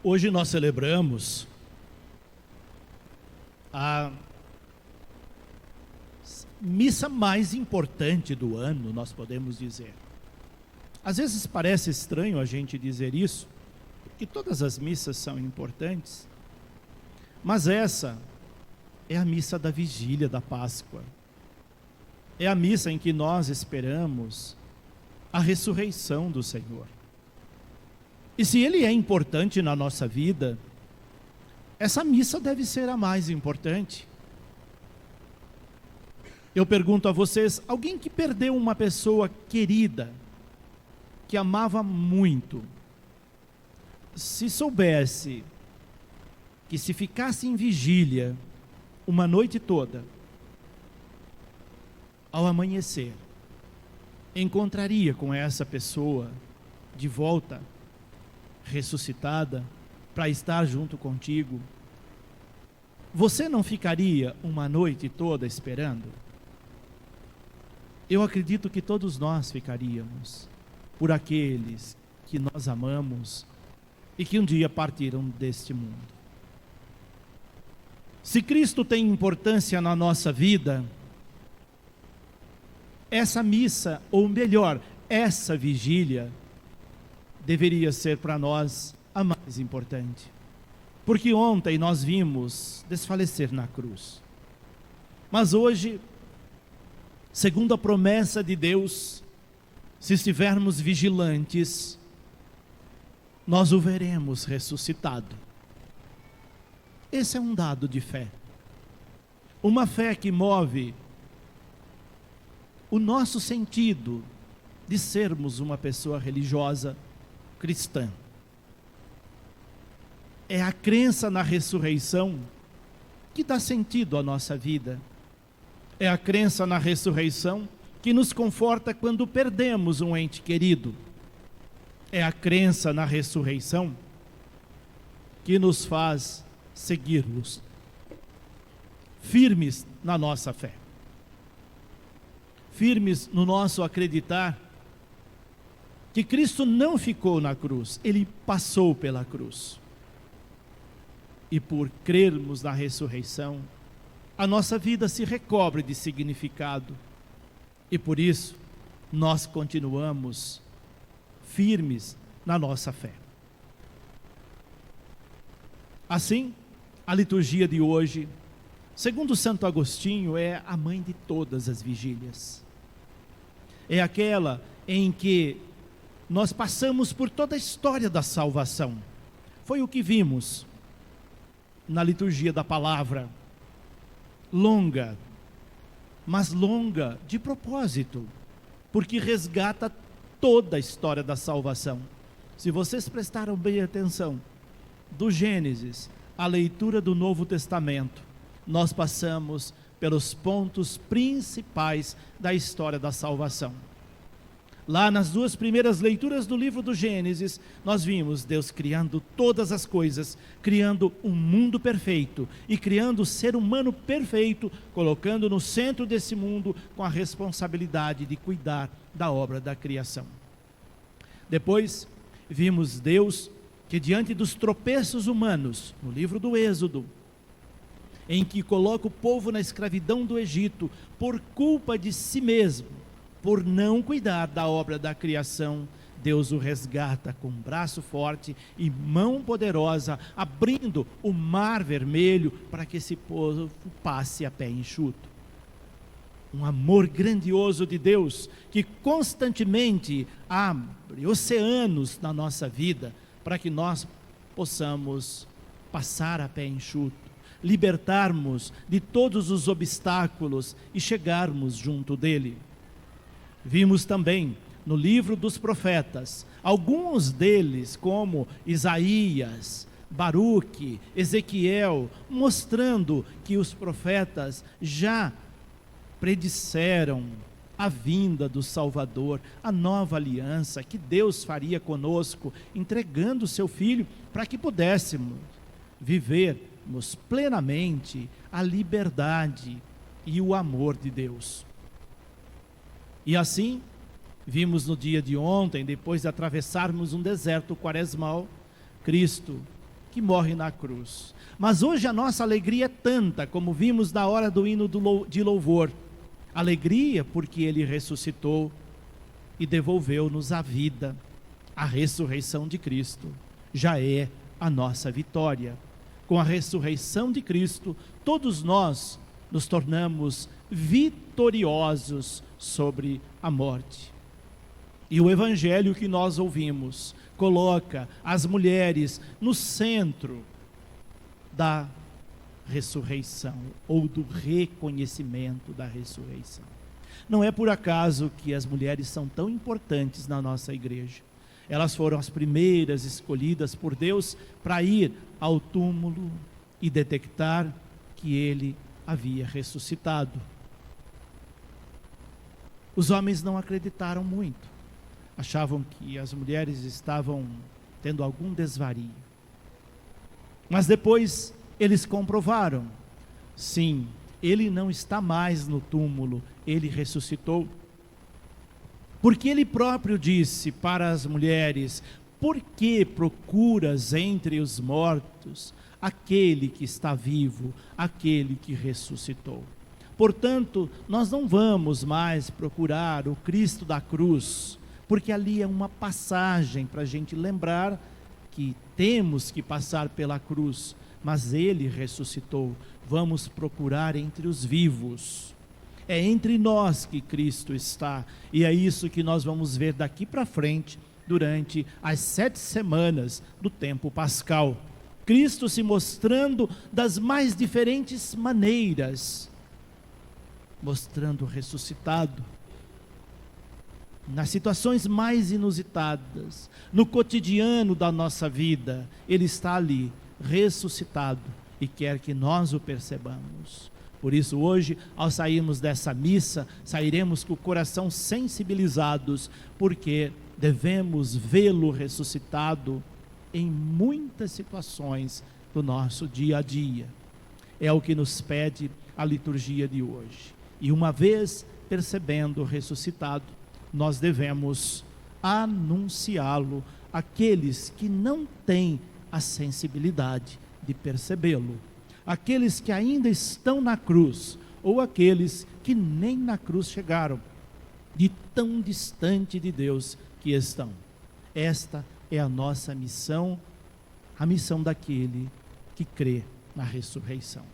Hoje nós celebramos a missa mais importante do ano, nós podemos dizer. Às vezes parece estranho a gente dizer isso, porque todas as missas são importantes, mas essa é a missa da vigília da Páscoa. É a missa em que nós esperamos a ressurreição do Senhor. E se Ele é importante na nossa vida, essa missa deve ser a mais importante. Eu pergunto a vocês, alguém que perdeu uma pessoa querida, que amava muito, se soubesse que se ficasse em vigília uma noite toda, ao amanhecer, encontraria com essa pessoa de volta, ressuscitada, para estar junto contigo, você não ficaria uma noite toda esperando? Eu acredito que todos nós ficaríamos por aqueles que nós amamos e que um dia partiram deste mundo. Se Cristo tem importância na nossa vida, essa missa, ou melhor, essa vigília, deveria ser para nós a mais importante. Porque ontem nós vimos desfalecer na cruz. Mas hoje, segundo a promessa de Deus, se estivermos vigilantes, nós o veremos ressuscitado. Esse é um dado de fé. Uma fé que move o nosso sentido de sermos uma pessoa religiosa cristã. É a crença na ressurreição que dá sentido à nossa vida. É a crença na ressurreição que nos conforta quando perdemos um ente querido. É a crença na ressurreição que nos faz seguirmos firmes na nossa fé, firmes no nosso acreditar que Cristo não ficou na cruz, Ele passou pela cruz. E por crermos na ressurreição, a nossa vida se recobre de significado. E por isso, nós continuamos firmes na nossa fé. Assim, a liturgia de hoje, segundo Santo Agostinho, é a mãe de todas as vigílias. É aquela em que nós passamos por toda a história da salvação. Foi o que vimos na liturgia da palavra. Longa, mas longa de propósito, porque resgata toda a história da salvação. Se vocês prestaram bem atenção, do Gênesis à leitura do Novo Testamento, nós passamos pelos pontos principais da história da salvação. Lá nas duas primeiras leituras do livro do Gênesis, nós vimos Deus criando todas as coisas, criando um mundo perfeito e criando o ser humano perfeito, colocando no centro desse mundo com a responsabilidade de cuidar da obra da criação. Depois, vimos Deus que diante dos tropeços humanos, no livro do Êxodo, em que coloca o povo na escravidão do Egito, por culpa de si mesmo, por não cuidar da obra da criação, Deus o resgata com braço forte e mão poderosa, abrindo o mar vermelho para que esse povo passe a pé enxuto. Um amor grandioso de Deus que constantemente abre oceanos na nossa vida para que nós possamos passar a pé enxuto, libertarmos de todos os obstáculos e chegarmos junto dele. Vimos também no livro dos profetas, alguns deles como Isaías, Baruque, Ezequiel, mostrando que os profetas já predisseram a vinda do Salvador, a nova aliança que Deus faria conosco, entregando o seu Filho para que pudéssemos vivermos plenamente a liberdade e o amor de Deus. E assim, vimos no dia de ontem, depois de atravessarmos um deserto quaresmal, Cristo que morre na cruz. Mas hoje a nossa alegria é tanta, como vimos na hora do hino de louvor. Alegria porque Ele ressuscitou e devolveu-nos a vida. A ressurreição de Cristo já é a nossa vitória. Com a ressurreição de Cristo, todos nós nos tornamos vitoriosos sobre a morte. E o evangelho que nós ouvimos coloca as mulheres no centro da ressurreição, ou do reconhecimento da ressurreição. Não é por acaso que as mulheres são tão importantes na nossa igreja. Elas foram as primeiras escolhidas por Deus para ir ao túmulo e detectar que Ele havia ressuscitado. Os homens não acreditaram muito. Achavam que as mulheres estavam tendo algum desvario. Mas depois eles comprovaram. Sim, Ele não está mais no túmulo, Ele ressuscitou. Porque Ele próprio disse para as mulheres: por que procuras entre os mortos aquele que está vivo, aquele que ressuscitou? Portanto, nós não vamos mais procurar o Cristo da cruz, porque ali é uma passagem para a gente lembrar que temos que passar pela cruz, mas Ele ressuscitou. Vamos procurar entre os vivos. É entre nós que Cristo está, e é isso que nós vamos ver daqui para frente, durante as 7 semanas do tempo pascal. Cristo se mostrando das mais diferentes maneiras, mostrando ressuscitado, nas situações mais inusitadas, no cotidiano da nossa vida, Ele está ali, ressuscitado, e quer que nós o percebamos. Por isso hoje, ao sairmos dessa missa, sairemos com o coração sensibilizados, porque devemos vê-lo ressuscitado em muitas situações do nosso dia a dia. É o que nos pede a liturgia de hoje. E uma vez percebendo o ressuscitado, nós devemos anunciá-lo àqueles que não têm a sensibilidade de percebê-lo, aqueles que ainda estão na cruz, ou aqueles que nem na cruz chegaram, de tão distante de Deus que estão. Esta é a nossa missão, a missão daquele que crê na ressurreição.